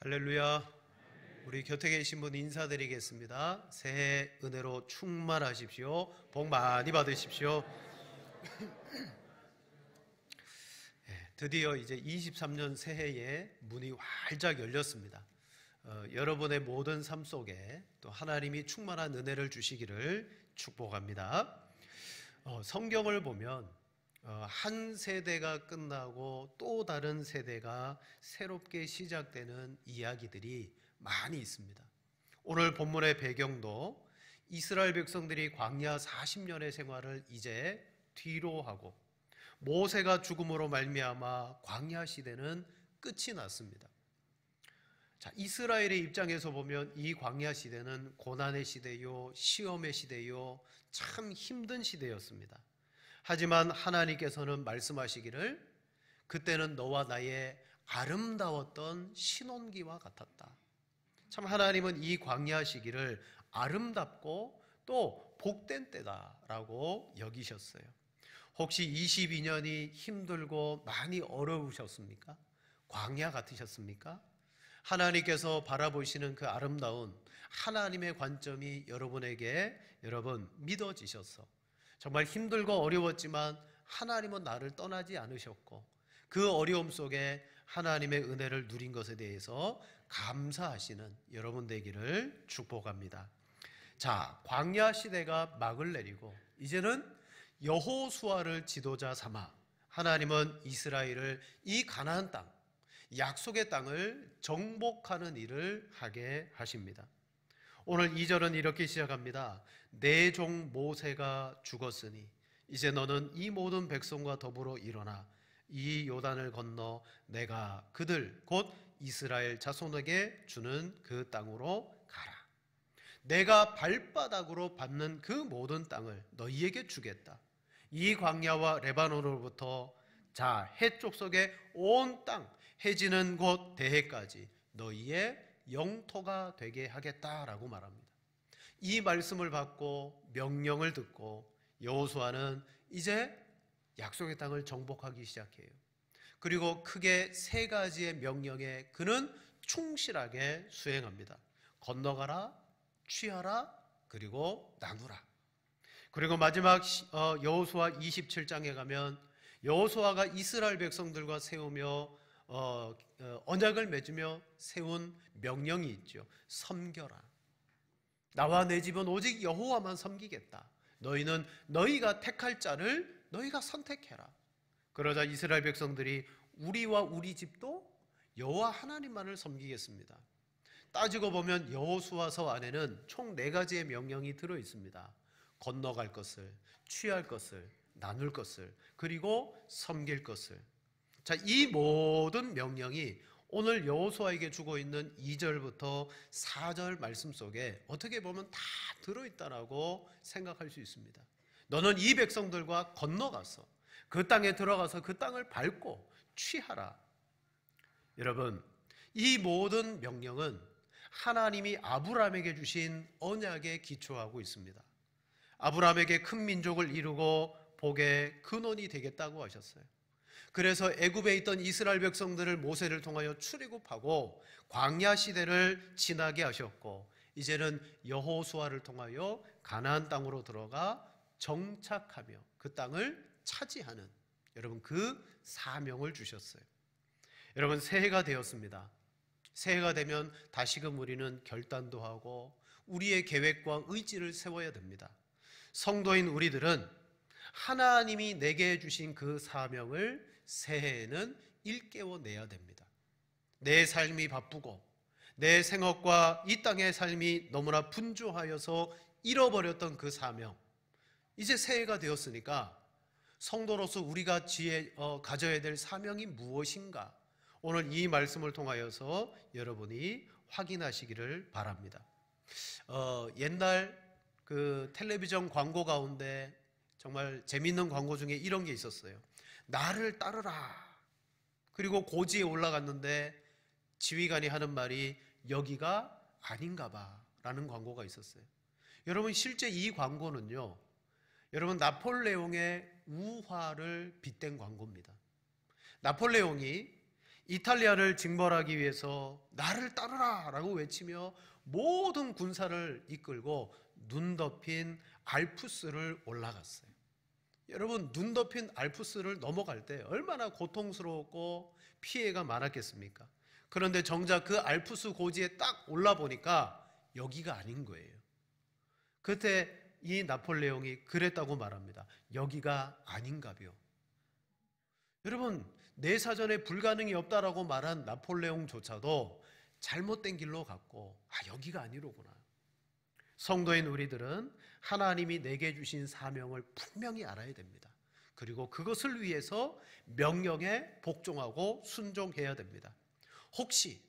할렐루야. 우리 곁에 계신 분 인사드리겠습니다. 새해 은혜로 충만하십시오. 복 많이 받으십시오. 드디어 이제 23년 새해에 문이 활짝 열렸습니다. 여러분의 모든 삶 속에 또 하나님이 충만한 은혜를 주시기를 축복합니다. 성경을 보면 한 세대가 끝나고 또 다른 세대가 새롭게 시작되는 이야기들이 많이 있습니다. 오늘 본문의 배경도 이스라엘 백성들이 광야 40년의 생활을 이제 뒤로 하고 모세가 죽음으로 말미암아 광야 시대는 끝이 났습니다. 자, 이스라엘의 입장에서 보면 이 광야 시대는 고난의 시대요, 시험의 시대요, 참 힘든 시대였습니다. 하지만 하나님께서는 말씀하시기를 그때는 너와 나의 아름다웠던 신혼기와 같았다. 참 하나님은 이 광야 시기를 아름답고 또 복된 때다라고 여기셨어요. 혹시 22년이 힘들고 많이 어려우셨습니까? 광야 같으셨습니까? 하나님께서 바라보시는 그 아름다운 하나님의 관점이 여러분에게 믿어지셔서 정말 힘들고 어려웠지만 하나님은 나를 떠나지 않으셨고 그 어려움 속에 하나님의 은혜를 누린 것에 대해서 감사하시는 여러분 되기를 축복합니다. 자, 광야 시대가 막을 내리고 이제는 여호수아를 지도자 삼아 하나님은 이스라엘을 이 가나안 땅, 약속의 땅을 정복하는 일을 하게 하십니다. 오늘 2절은 이렇게 시작합니다. 내 종 모세가 죽었으니 이제 너는 이 모든 백성과 더불어 일어나 이 요단을 건너 내가 그들 곧 이스라엘 자손에게 주는 그 땅으로 가라. 내가 발바닥으로 밟는 그 모든 땅을 너희에게 주겠다. 이 광야와 레바논으로부터 자 해쪽 속의 온 땅 해지는 곳 대해까지 너희의 영토가 되게 하겠다라고 말합니다. 이 말씀을 받고 명령을 듣고 여호수아는 이제 약속의 땅을 정복하기 시작해요. 그리고 크게 세 가지의 명령에 그는 충실하게 수행합니다. 건너가라, 취하라, 그리고 나누라. 그리고 마지막 여호수아 27장에 가면 여호수아가 이스라엘 백성들과 세우며 언약을 맺으며 세운 명령이 있죠. 섬겨라. 나와 내 집은 오직 여호와만 섬기겠다. 너희는 너희가 택할 자를 너희가 선택해라. 그러자 이스라엘 백성들이 우리와 우리 집도 여호와 하나님만을 섬기겠습니다. 따지고 보면 여호수아서 안에는 총 4가지의 명령이 들어 있습니다. 건너갈 것을, 취할 것을, 나눌 것을, 그리고 섬길 것을. 자, 이 모든 명령이 오늘 여호수아에게 주고 있는 2절부터 4절 말씀 속에 어떻게 보면 다 들어있다라고 생각할 수 있습니다. 너는 이 백성들과 건너가서 그 땅에 들어가서 그 땅을 밟고 취하라. 여러분, 이 모든 명령은 하나님이 아브라함에게 주신 언약에 기초하고 있습니다. 아브라함에게 큰 민족을 이루고 복의 근원이 되겠다고 하셨어요. 그래서 애굽에 있던 이스라엘 백성들을 모세를 통하여 출애굽하고 광야 시대를 지나게 하셨고 이제는 여호수아를 통하여 가나안 땅으로 들어가 정착하며 그 땅을 차지하는 여러분 그 사명을 주셨어요. 여러분 새해가 되었습니다. 새해가 되면 다시금 우리는 결단도 하고 우리의 계획과 의지를 세워야 됩니다. 성도인 우리들은 하나님이 내게 주신 그 사명을 새해에는 일깨워내야 됩니다. 내 삶이 바쁘고 내 생업과 이 땅의 삶이 너무나 분주하여서 잃어버렸던 그 사명, 이제 새해가 되었으니까 성도로서 우리가 가져야 될 사명이 무엇인가, 오늘 이 말씀을 통하여서 여러분이 확인하시기를 바랍니다. 옛날 그 텔레비전 광고 가운데 정말 재미있는 광고 중에 이런 게 있었어요. 나를 따르라. 그리고 고지에 올라갔는데 지휘관이 하는 말이 여기가 아닌가 봐 라는 광고가 있었어요. 여러분 실제 이 광고는요, 여러분 나폴레옹의 우화를 빗댄 광고입니다. 나폴레옹이 이탈리아를 징벌하기 위해서 나를 따르라 라고 외치며 모든 군사를 이끌고 눈 덮인 알프스를 올라갔어요. 여러분, 눈 덮인 알프스를 넘어갈 때 얼마나 고통스러웠고 피해가 많았겠습니까? 그런데 정작 그 알프스 고지에 딱 올라 보니까 여기가 아닌 거예요. 그때 이 나폴레옹이 그랬다고 말합니다. 여기가 아닌가벼. 여러분, 내 사전에 불가능이 없다라고 말한 나폴레옹조차도 잘못된 길로 갔고, 여기가 아니로구나. 성도인 우리들은 하나님이 내게 주신 사명을 분명히 알아야 됩니다. 그리고 그것을 위해서 명령에 복종하고 순종해야 됩니다. 혹시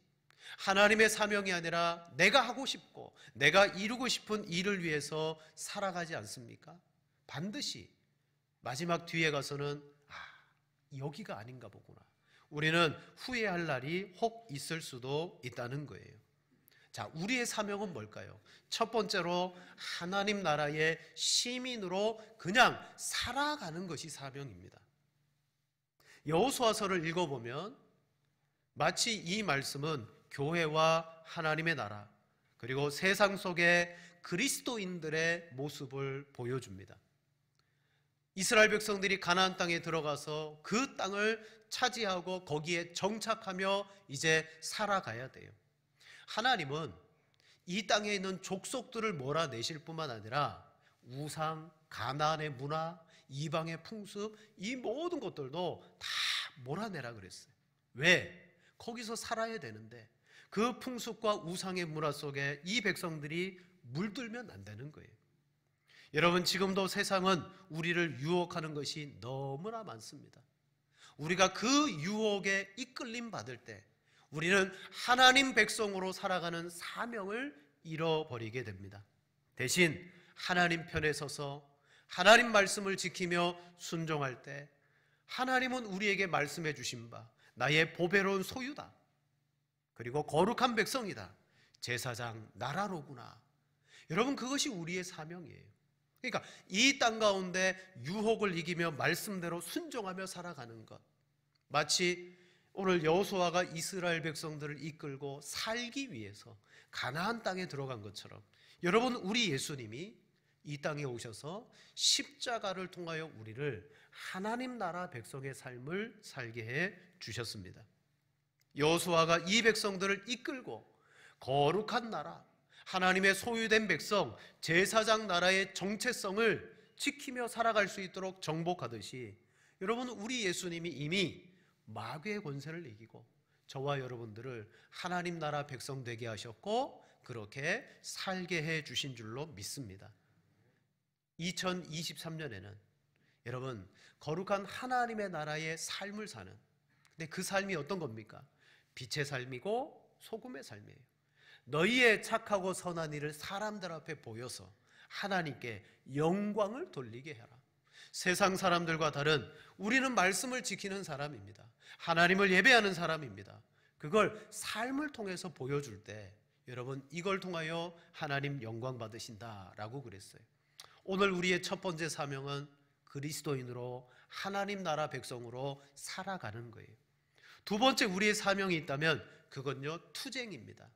하나님의 사명이 아니라 내가 하고 싶고 내가 이루고 싶은 일을 위해서 살아가지 않습니까? 반드시 마지막 뒤에 가서는 여기가 아닌가 보구나. 우리는 후회할 날이 혹 있을 수도 있다는 거예요. 자, 우리의 사명은 뭘까요? 첫 번째로 하나님 나라의 시민으로 그냥 살아가는 것이 사명입니다. 여호수아서를 읽어보면 마치 이 말씀은 교회와 하나님의 나라, 그리고 세상 속의 그리스도인들의 모습을 보여줍니다. 이스라엘 백성들이 가나안 땅에 들어가서 그 땅을 차지하고 거기에 정착하며 이제 살아가야 돼요. 하나님은 이 땅에 있는 족속들을 몰아내실 뿐만 아니라 우상, 가나안의 문화, 이방의 풍습, 이 모든 것들도 다 몰아내라 그랬어요. 왜? 거기서 살아야 되는데 그 풍습과 우상의 문화 속에 이 백성들이 물들면 안 되는 거예요. 여러분, 지금도 세상은 우리를 유혹하는 것이 너무나 많습니다. 우리가 그 유혹에 이끌림 받을 때 우리는 하나님 백성으로 살아가는 사명을 잃어버리게 됩니다. 대신 하나님 편에 서서 하나님 말씀을 지키며 순종할 때 하나님은 우리에게 말씀해 주신 바 나의 보배로운 소유다, 그리고 거룩한 백성이다, 제사장 나라로구나. 여러분, 그것이 우리의 사명이에요. 그러니까 이 땅 가운데 유혹을 이기며 말씀대로 순종하며 살아가는 것, 마치 오늘 여호수아가 이스라엘 백성들을 이끌고 살기 위해서 가나안 땅에 들어간 것처럼 여러분, 우리 예수님이 이 땅에 오셔서 십자가를 통하여 우리를 하나님 나라 백성의 삶을 살게 해 주셨습니다. 여호수아가 이 백성들을 이끌고 거룩한 나라, 하나님의 소유된 백성, 제사장 나라의 정체성을 지키며 살아갈 수 있도록 정복하듯이 여러분, 우리 예수님이 이미 마귀의 권세를 이기고 저와 여러분들을 하나님 나라 백성 되게 하셨고 그렇게 살게 해 주신 줄로 믿습니다. 2023년에는 여러분, 거룩한 하나님의 나라의 삶을 사는, 근데 그 삶이 어떤 겁니까? 빛의 삶이고 소금의 삶이에요. 너희의 착하고 선한 일을 사람들 앞에 보여서 하나님께 영광을 돌리게 해라. 세상 사람들과 다른 우리는 말씀을 지키는 사람입니다. 하나님을 예배하는 사람입니다. 그걸 삶을 통해서 보여줄 때 여러분, 이걸 통하여 하나님 영광 받으신다라고 그랬어요. 오늘 우리의 첫 번째 사명은 그리스도인으로 하나님 나라 백성으로 살아가는 거예요. 두 번째 우리의 사명이 있다면 그건요, 투쟁입니다.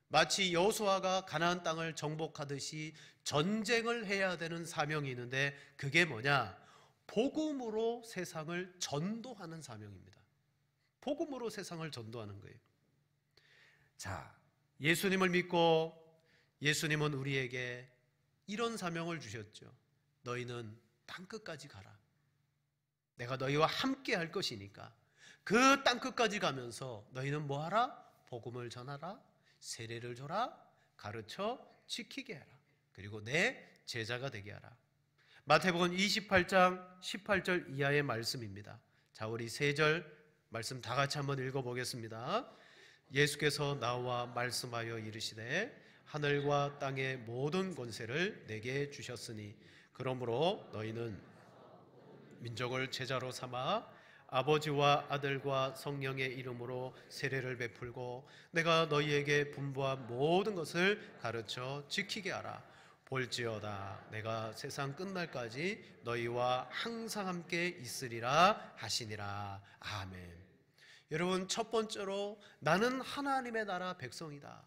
마치 여호수아가 가나안 땅을 정복하듯이 전쟁을 해야 되는 사명이 있는데 그게 뭐냐? 복음으로 세상을 전도하는 사명입니다. 복음으로 세상을 전도하는 거예요. 자, 예수님을 믿고 예수님은 우리에게 이런 사명을 주셨죠. 너희는 땅끝까지 가라. 내가 너희와 함께 할 것이니까 그 땅끝까지 가면서 너희는 뭐하라? 복음을 전하라, 세례를 줘라, 가르쳐 지키게 하라, 그리고 내 제자가 되게 하라. 마태복음 28장 18절 이하의 말씀입니다. 자, 우리 세 절 말씀 다 같이 한번 읽어보겠습니다. 예수께서 나와 말씀하여 이르시되 하늘과 땅의 모든 권세를 내게 주셨으니 그러므로 너희는 민족을 제자로 삼아 아버지와 아들과 성령의 이름으로 세례를 베풀고 내가 너희에게 분부한 모든 것을 가르쳐 지키게 하라. 볼지어다 내가 세상 끝날까지 너희와 항상 함께 있으리라 하시니라. 아멘. 여러분, 첫 번째로 나는 하나님의 나라 백성이다.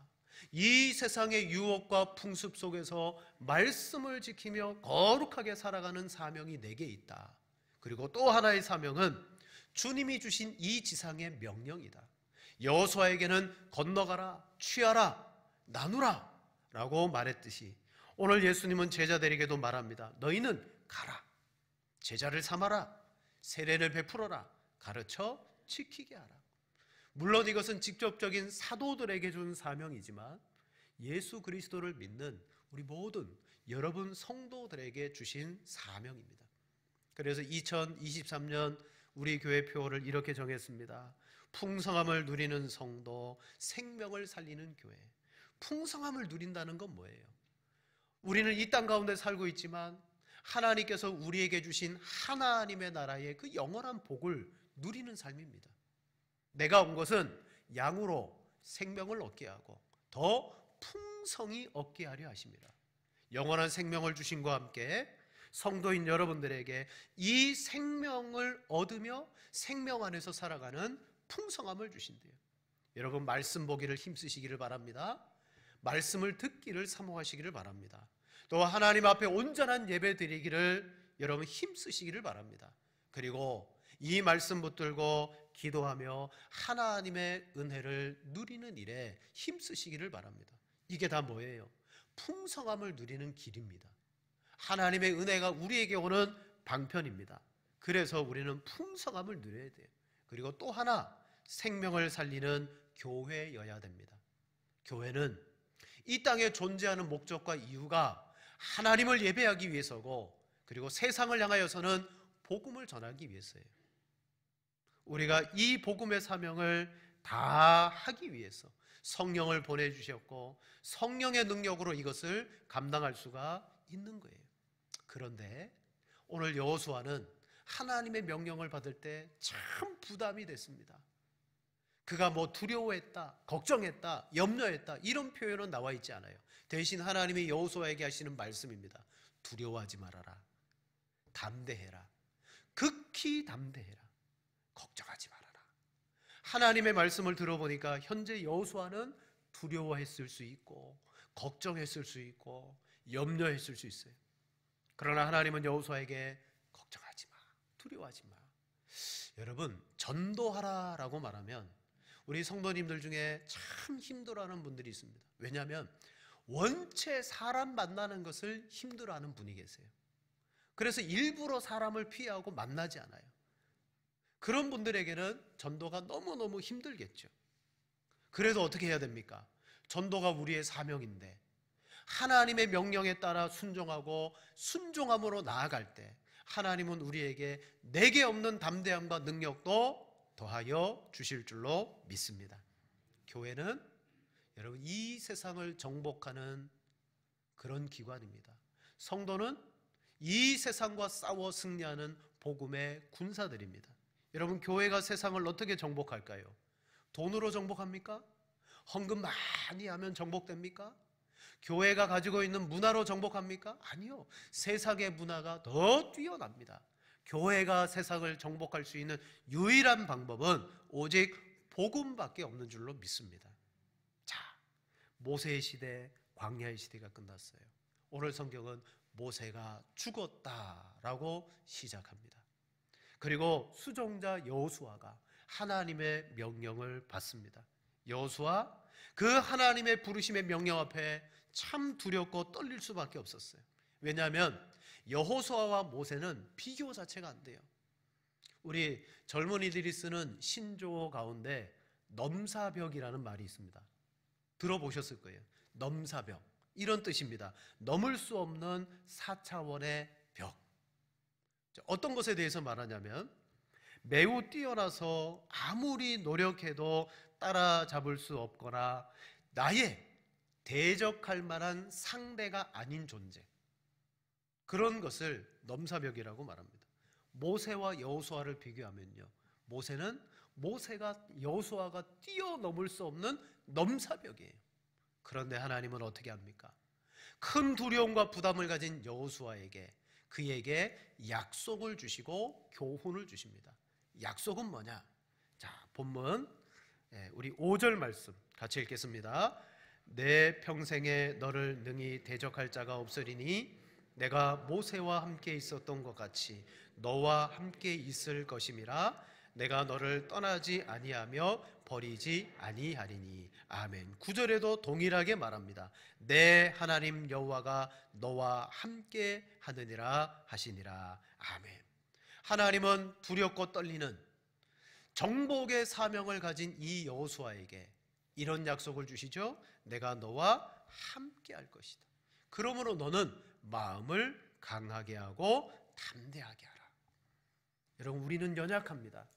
이 세상의 유혹과 풍습 속에서 말씀을 지키며 거룩하게 살아가는 사명이 내게 있다. 그리고 또 하나의 사명은 주님이 주신 이 지상의 명령이다. 여호수아에게는 건너가라, 취하라, 나누라 라고 말했듯이 오늘 예수님은 제자들에게도 말합니다. 너희는 가라, 제자를 삼아라, 세례를 베풀어라, 가르쳐 지키게 하라. 물론 이것은 직접적인 사도들에게 준 사명이지만 예수 그리스도를 믿는 우리 모든 여러분 성도들에게 주신 사명입니다. 그래서 2023년 우리 교회 표어를 이렇게 정했습니다. 풍성함을 누리는 성도, 생명을 살리는 교회. 풍성함을 누린다는 건 뭐예요? 우리는 이 땅 가운데 살고 있지만 하나님께서 우리에게 주신 하나님의 나라의 그 영원한 복을 누리는 삶입니다. 내가 온 것은 양으로 생명을 얻게 하고 더 풍성히 얻게 하려 하십니다. 영원한 생명을 주심과 함께 성도인 여러분들에게 이 생명을 얻으며 생명 안에서 살아가는 풍성함을 주신대요. 여러분, 말씀 보기를 힘쓰시기를 바랍니다. 말씀을 듣기를 사모하시기를 바랍니다. 또 하나님 앞에 온전한 예배 드리기를 여러분 힘쓰시기를 바랍니다. 그리고 이 말씀 붙들고 기도하며 하나님의 은혜를 누리는 일에 힘쓰시기를 바랍니다. 이게 다 뭐예요? 풍성함을 누리는 길입니다. 하나님의 은혜가 우리에게 오는 방편입니다. 그래서 우리는 풍성함을 누려야 돼요. 그리고 또 하나, 생명을 살리는 교회여야 됩니다. 교회는 이 땅에 존재하는 목적과 이유가 하나님을 예배하기 위해서고, 그리고 세상을 향하여서는 복음을 전하기 위해서예요. 우리가 이 복음의 사명을 다 하기 위해서 성령을 보내주셨고 성령의 능력으로 이것을 감당할 수가 있는 거예요. 그런데 오늘 여호수아는 하나님의 명령을 받을 때 참 부담이 됐습니다. 그가 뭐 두려워했다, 걱정했다, 염려했다 이런 표현은 나와 있지 않아요. 대신 하나님이 여호수아에게 하시는 말씀입니다. 두려워하지 말아라, 담대해라, 극히 담대해라, 걱정하지 말아라. 하나님의 말씀을 들어보니까 현재 여호수아는 두려워했을 수 있고 걱정했을 수 있고 염려했을 수 있어요. 그러나 하나님은 여호수아에게 걱정하지 마, 두려워하지 마. 여러분, 전도하라라고 말하면 우리 성도님들 중에 참 힘들어하는 분들이 있습니다. 왜냐하면 원체 사람 만나는 것을 힘들어하는 분이 계세요. 그래서 일부러 사람을 피하고 만나지 않아요. 그런 분들에게는 전도가 너무너무 힘들겠죠. 그래서 어떻게 해야 됩니까? 전도가 우리의 사명인데 하나님의 명령에 따라 순종하고 순종함으로 나아갈 때 하나님은 우리에게 내게 없는 담대함과 능력도 더하여 주실 줄로 믿습니다. 교회는 여러분 이 세상을 정복하는 그런 기관입니다. 성도는 이 세상과 싸워 승리하는 복음의 군사들입니다. 여러분, 교회가 세상을 어떻게 정복할까요? 돈으로 정복합니까? 헌금 많이 하면 정복됩니까? 교회가 가지고 있는 문화로 정복합니까? 아니요. 세상의 문화가 더 뛰어납니다. 교회가 세상을 정복할 수 있는 유일한 방법은 오직 복음밖에 없는 줄로 믿습니다. 자, 모세의 시대, 광야의 시대가 끝났어요. 오늘 성경은 모세가 죽었다라고 시작합니다. 그리고 수종자 여호수아가 하나님의 명령을 받습니다. 여호수아, 그 하나님의 부르심의 명령 앞에 참 두렵고 떨릴 수밖에 없었어요. 왜냐하면 여호수아와 모세는 비교 자체가 안 돼요. 우리 젊은이들이 쓰는 신조어 가운데 넘사벽이라는 말이 있습니다. 들어보셨을 거예요. 넘사벽, 이런 뜻입니다. 넘을 수 없는 4차원의 벽. 어떤 것에 대해서 말하냐면 매우 뛰어나서 아무리 노력해도 따라잡을 수 없거나 나의 대적할 만한 상대가 아닌 존재, 그런 것을 넘사벽이라고 말합니다. 모세와 여호수아를 비교하면요, 모세는 모세가 여호수아가 뛰어넘을 수 없는 넘사벽이에요. 그런데 하나님은 어떻게 합니까? 큰 두려움과 부담을 가진 여호수아에게 그에게 약속을 주시고 교훈을 주십니다. 약속은 뭐냐? 자, 본문 우리 5절 말씀 같이 읽겠습니다. 내 평생에 너를 능히 대적할 자가 없으리니 내가 모세와 함께 있었던 것 같이 너와 함께 있을 것임이라. 내가 너를 떠나지 아니하며 버리지 아니하리니. 아멘. 9절에도 동일하게 말합니다. 내 하나님 여호와가 너와 함께 하느니라 하시니라. 아멘. 하나님은 두렵고 떨리는 정복의 사명을 가진 이 여호수아에게 이런 약속을 주시죠. 내가 너와 함께 할 것이다. 그러므로 너는 마음을 강하게 하고 담대하게 하라. 여러분, 우리는 연약합니다.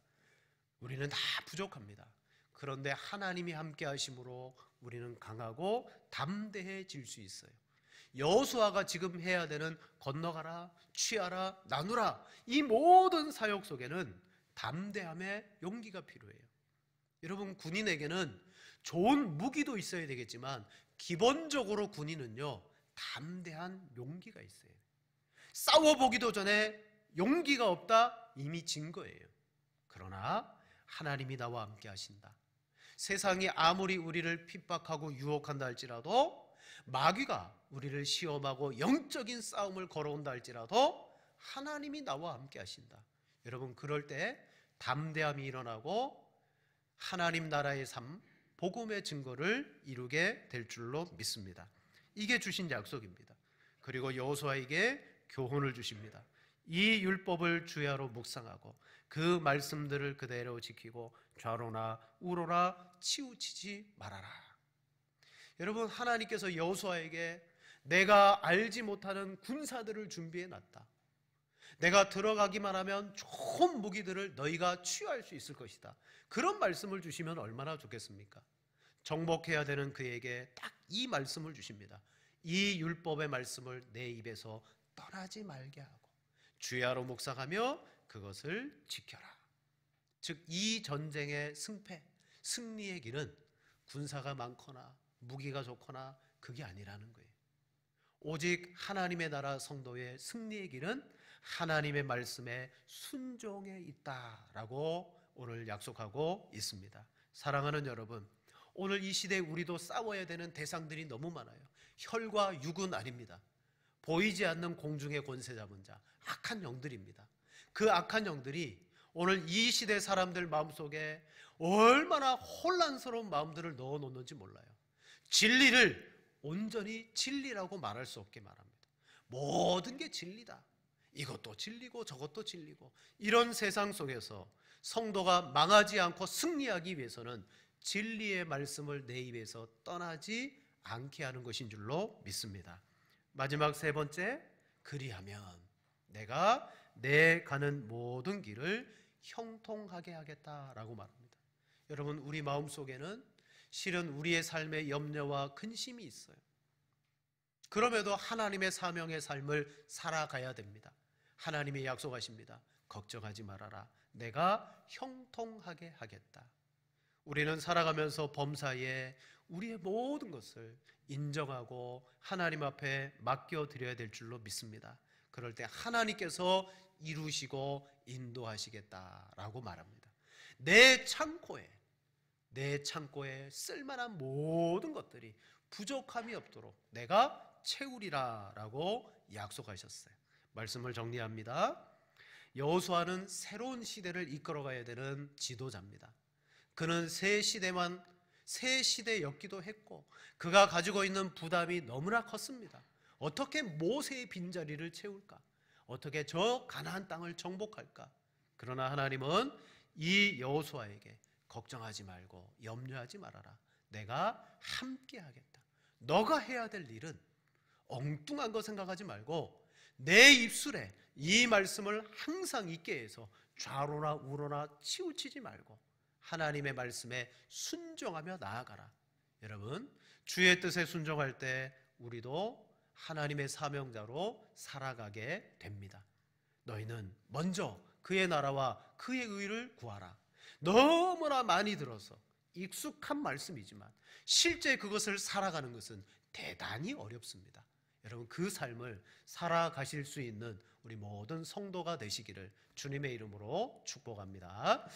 우리는 다 부족합니다. 그런데 하나님이 함께 하심으로 우리는 강하고 담대해질 수 있어요. 여호수아가 지금 해야 되는 건너가라, 취하라, 나누라, 이 모든 사역 속에는 담대함의 용기가 필요해요. 여러분, 군인에게는 좋은 무기도 있어야 되겠지만 기본적으로 군인은요, 담대한 용기가 있어요. 싸워보기도 전에 용기가 없다? 이미 진 거예요. 그러나 하나님이 나와 함께 하신다. 세상이 아무리 우리를 핍박하고 유혹한다 할지라도, 마귀가 우리를 시험하고 영적인 싸움을 걸어온다 할지라도 하나님이 나와 함께 하신다. 여러분, 그럴 때 담대함이 일어나고 하나님 나라의 삶, 복음의 증거를 이루게 될 줄로 믿습니다. 이게 주신 약속입니다. 그리고 여호수아에게 교훈을 주십니다. 이 율법을 주야로 묵상하고 그 말씀들을 그대로 지키고 좌로나 우로나 치우치지 말아라. 여러분, 하나님께서 여호수아에게 내가 알지 못하는 군사들을 준비해 놨다. 내가 들어가기만 하면 좋은 무기들을 너희가 취할 수 있을 것이다. 그런 말씀을 주시면 얼마나 좋겠습니까? 정복해야 되는 그에게 딱 이 말씀을 주십니다. 이 율법의 말씀을 내 입에서 떠나지 말게 하고 주야로 묵상하며 그것을 지켜라. 즉, 이 전쟁의 승리의 길은 군사가 많거나 무기가 좋거나 그게 아니라는 거예요. 오직 하나님의 나라 성도의 승리의 길은 하나님의 말씀에 순종해 있다라고 오늘 약속하고 있습니다. 사랑하는 여러분, 오늘 이 시대에 우리도 싸워야 되는 대상들이 너무 많아요. 혈과 육은 아닙니다. 보이지 않는 공중의 권세 잡은 자, 악한 영들입니다. 그 악한 영들이 오늘 이 시대 사람들 마음속에 얼마나 혼란스러운 마음들을 넣어놓는지 몰라요. 진리를 온전히 진리라고 말할 수 없게 말합니다. 모든 게 진리다. 이것도 진리고 저것도 진리고. 이런 세상 속에서 성도가 망하지 않고 승리하기 위해서는 진리의 말씀을 내 입에서 떠나지 않게 하는 것인 줄로 믿습니다. 마지막 세 번째, 그리하면 내가 내 가는 모든 길을 형통하게 하겠다라고 말합니다. 여러분, 우리 마음속에는 실은 우리의 삶에 염려와 근심이 있어요. 그럼에도 하나님의 사명의 삶을 살아가야 됩니다. 하나님이 약속하십니다. 걱정하지 말아라. 내가 형통하게 하겠다. 우리는 살아가면서 범사에 우리의 모든 것을 인정하고 하나님 앞에 맡겨드려야 될 줄로 믿습니다. 그럴 때 하나님께서 이루시고 인도하시겠다라고 말합니다. 내 창고에 쓸만한 모든 것들이 부족함이 없도록 내가 채우리라 라고 약속하셨어요. 말씀을 정리합니다. 여호수아는 새로운 시대를 이끌어가야 되는 지도자입니다. 그는 새 시대였기도 했고 그가 가지고 있는 부담이 너무나 컸습니다. 어떻게 모세의 빈자리를 채울까? 어떻게 저 가나안 땅을 정복할까? 그러나 하나님은 이 여호수아에게 걱정하지 말고 염려하지 말아라. 내가 함께 하겠다. 너가 해야 될 일은 엉뚱한 거 생각하지 말고 내 입술에 이 말씀을 항상 있게 해서 좌로나 우로나 치우치지 말고 하나님의 말씀에 순종하며 나아가라. 여러분, 주의 뜻에 순종할 때 우리도 하나님의 사명자로 살아가게 됩니다. 너희는 먼저 그의 나라와 그의 의를 구하라. 너무나 많이 들어서 익숙한 말씀이지만 실제 그것을 살아가는 것은 대단히 어렵습니다. 여러분, 그 삶을 살아가실 수 있는 우리 모든 성도가 되시기를 주님의 이름으로 축복합니다.